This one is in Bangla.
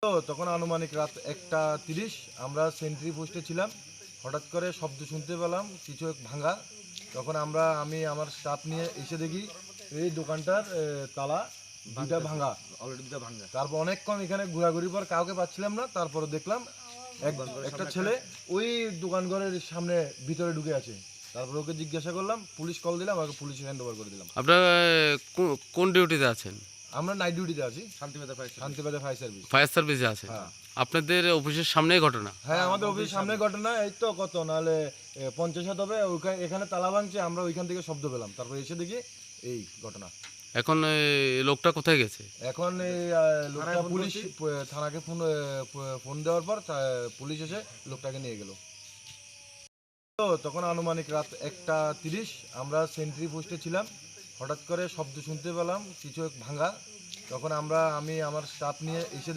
তো তখন আনুমানিক রাত 1:30 আমরা সেন্ট্রি পোস্টে ছিলাম। হঠাৎ করে শব্দ শুনতে পেলাম কিছু ভাঙা। তখন আমি আমার স্টাফ নিয়ে এসে দেখি এই দোকানটার তালা দুইটা ভাঙা, অলরেডি দুটো ভাঙা। তারপর অনেকক্ষণ এখানে ঘোরাঘুরির পর কাউকে পাচ্ছিলাম না। তারপরে দেখলাম একটা ছেলে ওই দোকান ঘরের সামনে ভিতরে ঢুকে আছে। তারপর ওকে জিজ্ঞাসা করলাম, পুলিশ কল দিলাম, ওকে পুলিশে হ্যান্ড ওভার করে দিলাম। আপনারা কোন ডিউটিতে আছেন? আমরা নাইট ডিউটিতে আছি, Shantibazar Shantibazar fire service. Fire সার্ভিসে আছেন? হ্যাঁ। আপনাদের অফিসের সামনেই ঘটনা? হ্যাঁ, আমাদের অফিসের সামনে ঘটনা। এই তো কত নাহলে 50 হাত হবে। এখানে তালা ভাঙছে, আমরা ওইখান থেকে শব্দ পেলাম, তারপর এসে দেখি এই ঘটনা। এখন লোকটা কোথায় গেছে? এখন এই লোকটা পুলিশ থানাকে ফোন দেওয়ার পর পুলিশ এসে লোকটাকে নিয়ে গেল। তো তখন আনুমানিক রাত 1:30 আমরা সেন্ট্রি পোস্টে ছিলাম। হঠাৎ করে শব্দ শুনতে পেলাম কিছু ভাঙা। তখন আমি আমার স্টাফ নিয়ে এসে দেখি